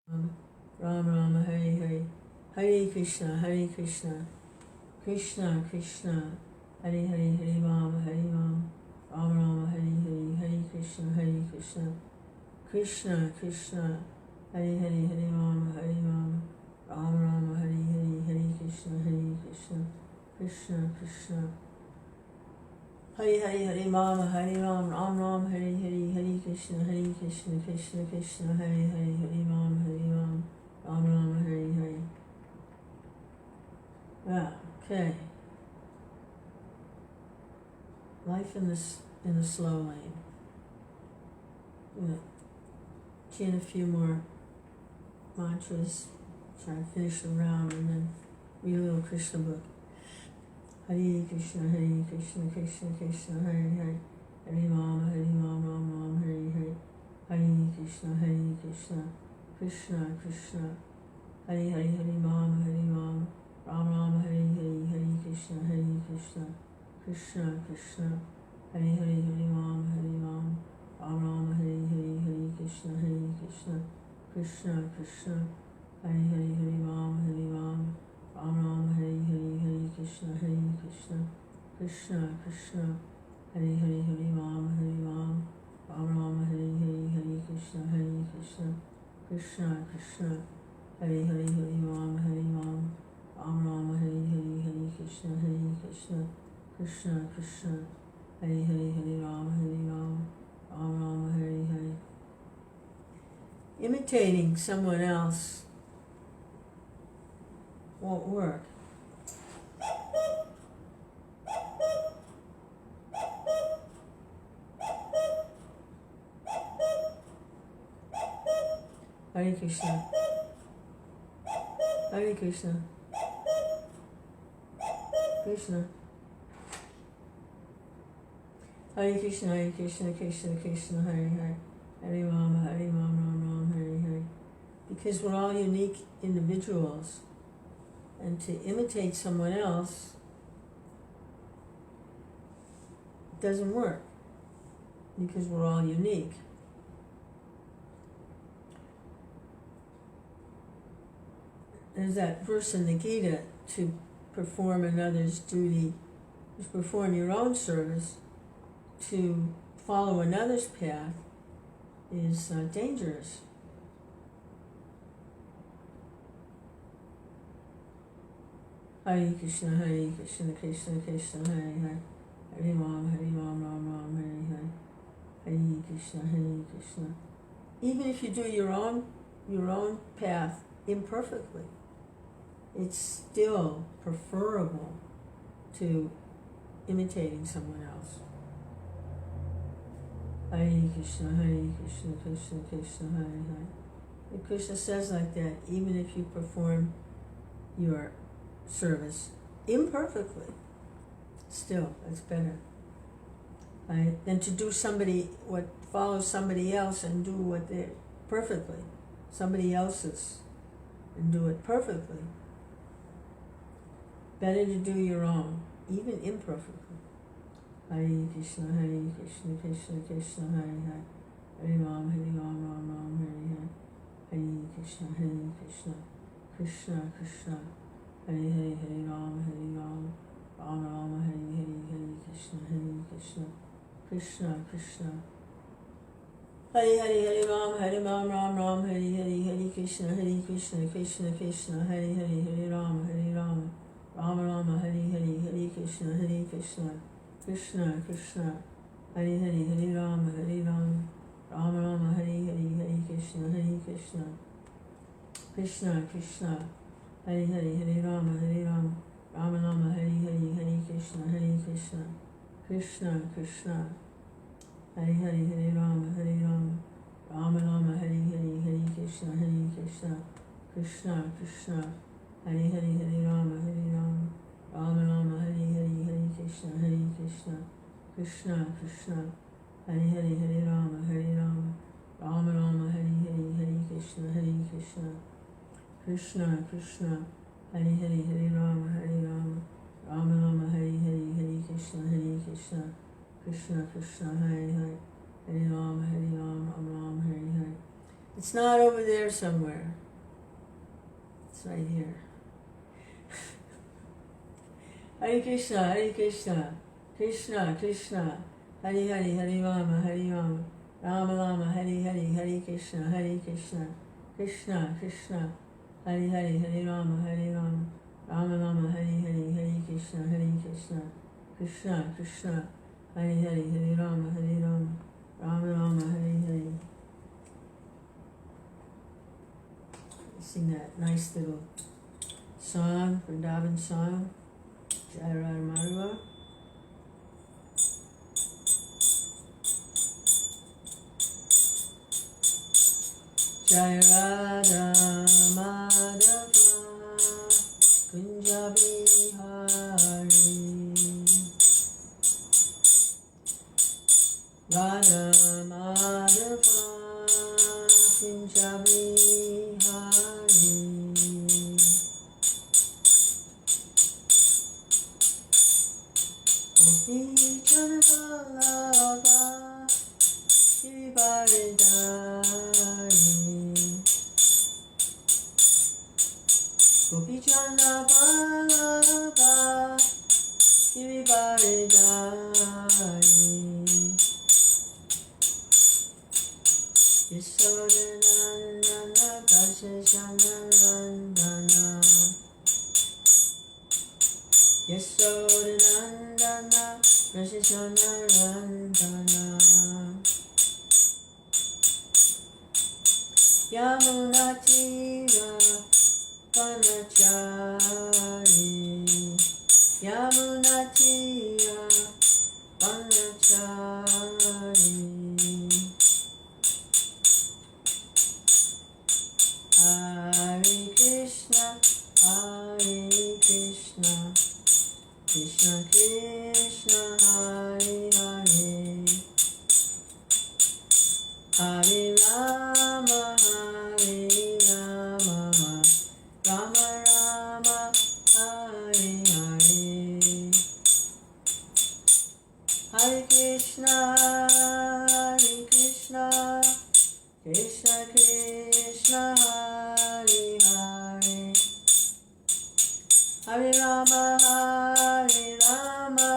Ram Ram Hare Hare, Hare Krishna, Krishna Krishna, Hare Hare, Hare Ram, Ram Ram, Hare Hare, Hare Krishna, Krishna Krishna, Hare Hare, Hare Ram, Ram Ram, Hare Hare, Hare Krishna, Krishna Krishna, Hare Hare, Hare Ram, Ram Ram, Hare Hare, Hare Krishna, Krishna Krishna, Hare Hare, Hare Ram, Ram Ram, Hare Hare. Yeah, okay. Life in the slow lane. I'm gonna chant a few more mantras, try to finish the round, and then read a little Krishna book. Hare Krishna, Krishna Krishna, Hare Hare, Hare Ram, Ram Ram, Hare Hare, Hare Krishna, Krishna Krishna, Hare Hare, Hare Ram, Ram Ram, Hare Hare, Hare Krishna, Krishna Krishna, Hare Hare, Hare Ram, Ram Ram, Hare Hare, Hare Krishna, Krishna Krishna, Hare Hare, Hare Ram, Ram Ram, Hare Hare, Hare Krishna, Krishna Krishna, Hare Hare, Hare Ram, Ram Ram, Hare Hare, Hare Krishna, Krishna Krishna, Hare Hare, Hare Ram, Ram Ram, Hare Hare, Hare Krishna, Krishna Krishna, Hare Hare, Hare Ram, Ram Ram, Hare Hare. Imitating someone else won't work. Hare Krishna, Hare Krishna, Krishna, Hare Krishna, Krishna Krishna, Hare Hare, Hare Ram, Ram Ram, Hare Hare. Because we're all unique individuals, and to imitate someone else doesn't work, because we're all unique. There's that verse in the Gita, to perform another's duty, to perform your own service, to follow another's path is dangerous. Hare Krishna, Krishna Krishna, Hare Hare, Hare Ram, Ram Ram, Hare Hare, Hare Krishna, Krishna. Even if you do your own path imperfectly, it's still preferable to imitating someone else. Hare Krishna, Krishna Krishna, Hare Hare. And Krishna says like that, even if you perform your service imperfectly, still it's better, right, than to do follow somebody else and do what they're perfectly, somebody else's, and do it perfectly. Better to do your own, even imperfectly. Hare Krishna, Krishna Krishna, Hare Hare, Hare Ram, Ram Ram, Hare Hare, Hare Krishna, Krishna Krishna, Hare Hare, Hare Ram, Ram Ram, Hare Hare, Hare Krishna, Krishna Krishna, Hare Hare, Hare Ram, Ram Ram, Hare Hare, Hare Krishna, Krishna Krishna, Hare Hare, Hare Ram, Ram Ram, Hare Hare, Hare Krishna, Krishna Krishna, Hare Hare, Hare Ram, Ram Ram, Hare Hare, Hare Krishna, Krishna Krishna, Hare Hare, Hare Ram, Ram Ram, Hare Hare, Hare Krishna, Krishna Krishna, Hare Hare, Hare Ram, Ram Ram, Hare Hare, Hare Krishna, Krishna Krishna, Hare Hare, Hare Ram, Ram Ram, Hare Hare, Hare Krishna, Krishna Krishna, Hare Hare, Hare Ram, Ram Ram, Hare Hare, Hare Krishna, Krishna Krishna, Hare Hare, Hare Ram, Ram Ram, Hare Hare, Hare Krishna, Krishna Krishna, Hare Hare, Hare Ram, Ram Ram, Hare Hare. It's not over there somewhere. It's right here. Hare Krishna, Hare Krishna, Krishna Krishna, Hare Hare, Hare Rama, Hare Rama, Rama Rama, Hare Hare, Hare Krishna, Hare Krishna, Krishna Krishna, Hare Hare, Hare Rama, Hare Rama, Rama Rama, Hare Hare, Hare Krishna, Hare Krishna, Krishna Krishna, Hare Hare, Hare Rama, Hare Rama, Rama Rama, Hare Hare. Sing that nice little song, Vrindavan song, Jai Radha Madhava. Jai Radha Madhava, Kunja Bihari, Radha Madhava, Kunja Bihari, Gopi Janavallabha, Girivaridhari, Gopi Janavallabha, Girivaridhari, Yasodhanandana Kashishanarandana, Yasodhanandana Kashishanarandana, Yamunatira Panachari, Yamunatira Panachari, Hare Krishna, Hare Krishna, Krishna Krishna, Hare Hare, Hare Rama, Hare Rama, Rama Rama, Hare Hare, Hare Krishna, Hare Krishna, Krishna Krishna, Hare Hare, Hare Rama, Hare Rama,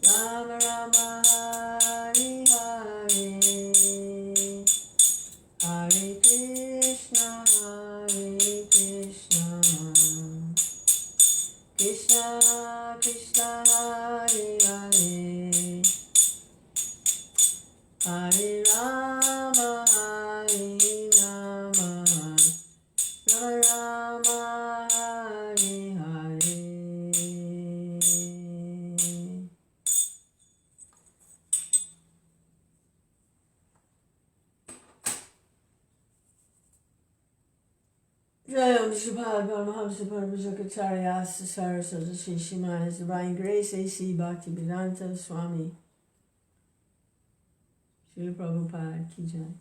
Rama Rama, Hare Hare, Hare Krishna, Krishna Krishna, Hare Hare, Hare Rama, Hare Rama, Rama Rama, Hare Hare. Jayam Shubhad Paramahamsa Paramajakacharya Saraswati Shri Shimon His Divine Grace A.C. Bhakti Vedanta Swami Shri Prabhupada Ki Jai.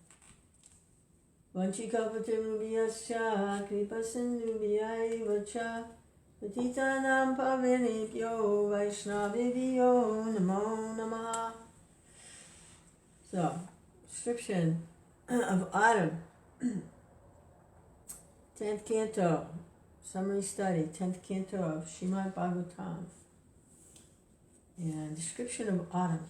Vanchikalpatarubhyascha Kripasindubhyaiva cha Patitanam Pavanebhyo Vaishnavibhyo Namo Namaha. So, description of autumn. 10th Canto, Summary Study, 10th Canto of Srimad Bhagavatam. And description of autumn.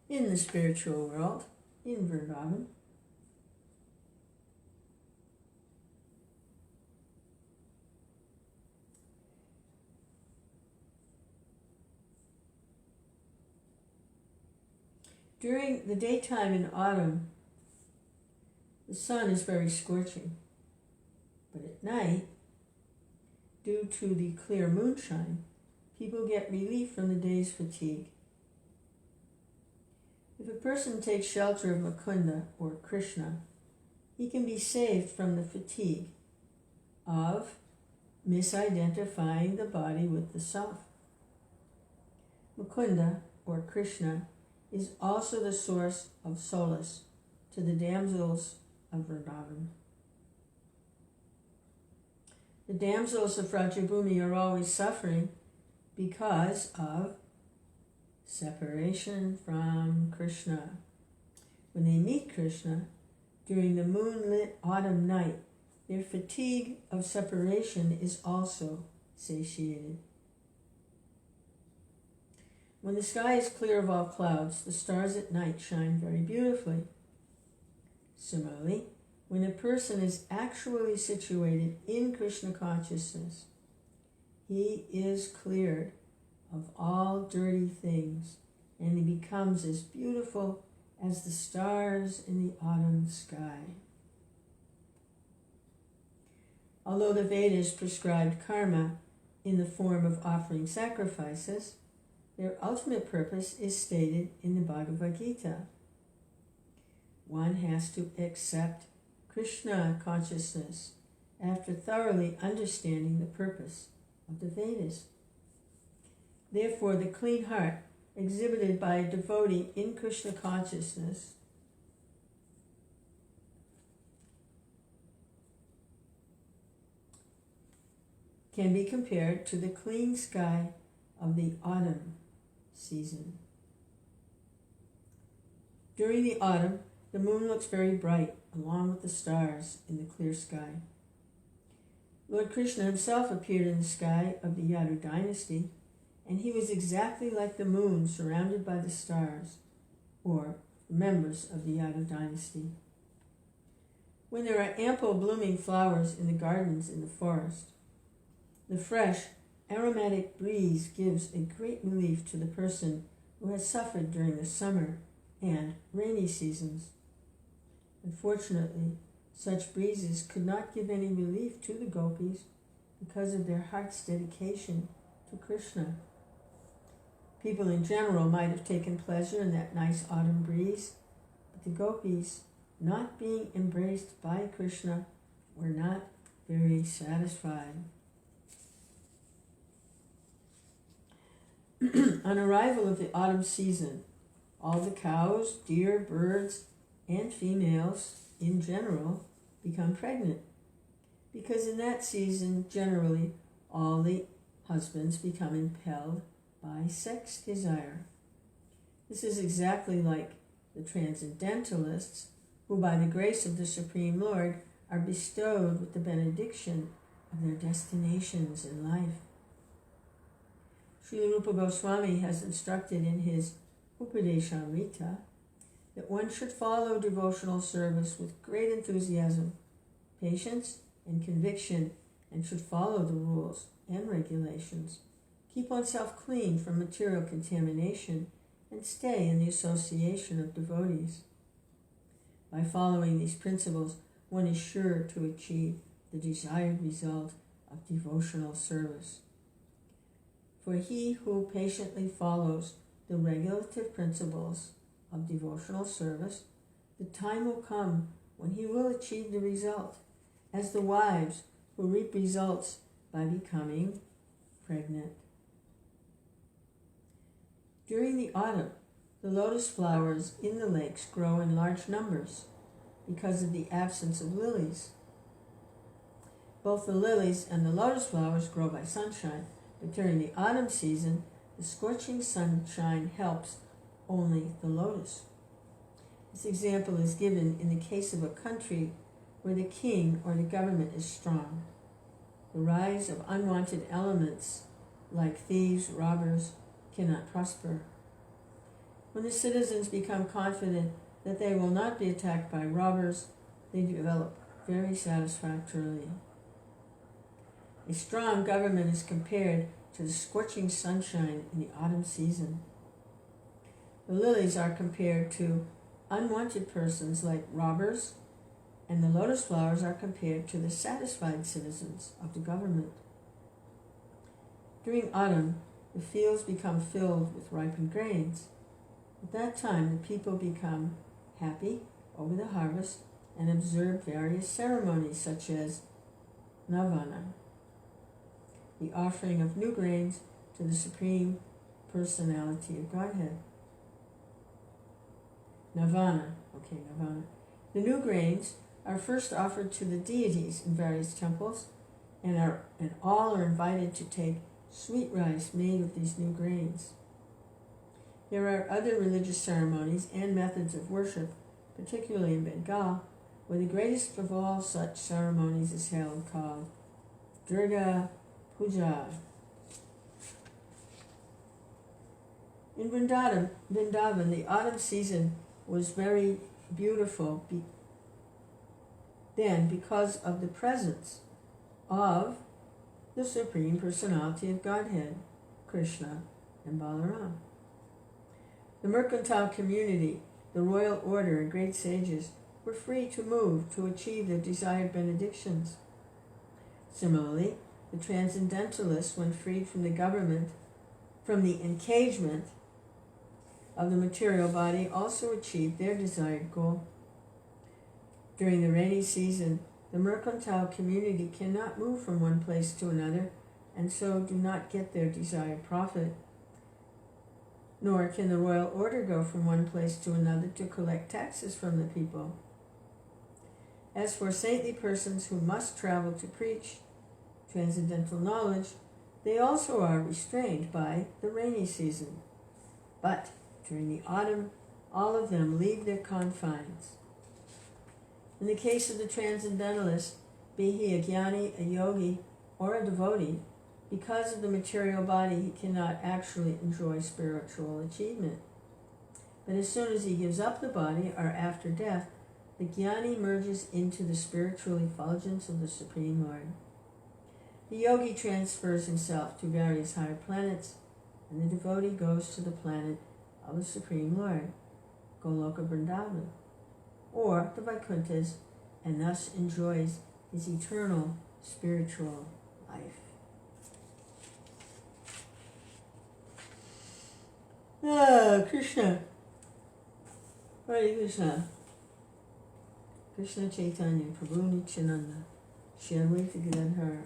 In the spiritual world, in Vrindavan, during the daytime in autumn, the sun is very scorching, but at night, due to the clear moonshine, people get relief from the day's fatigue. If a person takes shelter of Mukunda or Krishna, he can be saved from the fatigue of misidentifying the body with the self. Mukunda or Krishna is also the source of solace to the damsels of Vrindavan. The damsels of Vrajabhumi are always suffering because of separation from Krishna. When they meet Krishna during the moonlit autumn night, their fatigue of separation is also satiated. When the sky is clear of all clouds, the stars at night shine very beautifully. Similarly, when a person is actually situated in Krishna consciousness, he is cleared of all dirty things, and he becomes as beautiful as the stars in the autumn sky. Although the Vedas prescribed karma in the form of offering sacrifices, their ultimate purpose is stated in the Bhagavad Gita. One has to accept Krishna consciousness after thoroughly understanding the purpose of the Vedas. Therefore, the clean heart exhibited by a devotee in Krishna consciousness can be compared to the clean sky of the autumn season. During the autumn, the moon looks very bright, along with the stars in the clear sky. Lord Krishna himself appeared in the sky of the Yadu dynasty, and he was exactly like the moon surrounded by the stars, or members of the Yadu dynasty. When there are ample blooming flowers in the gardens in the forest, the fresh, aromatic breeze gives a great relief to the person who has suffered during the summer and rainy seasons. Unfortunately, such breezes could not give any relief to the gopis because of their heart's dedication to Krishna. People in general might have taken pleasure in that nice autumn breeze, but the gopis, not being embraced by Krishna, were not very satisfied. On arrival of the autumn season, all the cows, deer, birds, and females in general become pregnant, because in that season, generally, all the husbands become impelled by sex desire. This is exactly like the transcendentalists, who by the grace of the Supreme Lord are bestowed with the benediction of their destinations in life. Srila Rupa Goswami has instructed in his Upadeshamrita that one should follow devotional service with great enthusiasm, patience, and conviction, and should follow the rules and regulations, keep oneself clean from material contamination, and stay in the association of devotees. By following these principles, one is sure to achieve the desired result of devotional service. For he who patiently follows the regulative principles of devotional service, the time will come when he will achieve the result, as the wives who reap results by becoming pregnant. During the autumn, the lotus flowers in the lakes grow in large numbers because of the absence of lilies. Both the lilies and the lotus flowers grow by sunshine, but during the autumn season, the scorching sunshine helps only the lotus. This example is given in the case of a country where the king or the government is strong. The rise of unwanted elements like thieves, robbers, cannot prosper. When the citizens become confident that they will not be attacked by robbers, they develop very satisfactorily. A strong government is compared to the scorching sunshine in the autumn season. The lilies are compared to unwanted persons like robbers, and the lotus flowers are compared to the satisfied citizens of the government. During autumn, the fields become filled with ripened grains. At that time, the people become happy over the harvest and observe various ceremonies such as Navana, the offering of new grains to the Supreme Personality of Godhead. Navana. The new grains are first offered to the deities in various temples, and all are invited to take sweet rice made with these new grains. There are other religious ceremonies and methods of worship, particularly in Bengal, where the greatest of all such ceremonies is held, called Durga Puja. In Vrindavan, the autumn season was very beautiful then because of the presence of the Supreme Personality of Godhead, Krishna and Balaram. The mercantile community, the royal order, and great sages were free to move to achieve their desired benedictions. Similarly, the transcendentalists, when freed from the encagement of the material body, also achieved their desired goal. During the rainy season, the mercantile community cannot move from one place to another, and so do not get their desired profit. Nor can the royal order go from one place to another to collect taxes from the people. As for saintly persons who must travel to preach transcendental knowledge, they also are restrained by the rainy season. But during the autumn, all of them leave their confines. In the case of the transcendentalist, be he a jnani, a yogi, or a devotee, because of the material body, he cannot actually enjoy spiritual achievement. But as soon as he gives up the body, or after death, the jnani merges into the spiritual effulgence of the Supreme Lord. The yogi transfers himself to various higher planets, and the devotee goes to the planet of the Supreme Lord, Goloka Vrindavan, or the Vaikunthas, and thus enjoys his eternal spiritual life. Krishna. Hare Krishna. Krishna Chaitanya, Prabhu Nityananda, Shri Advaita Gadadhar,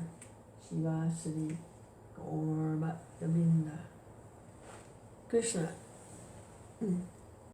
Shivasadi, Gaur Bhakta Vrinda. Krishna.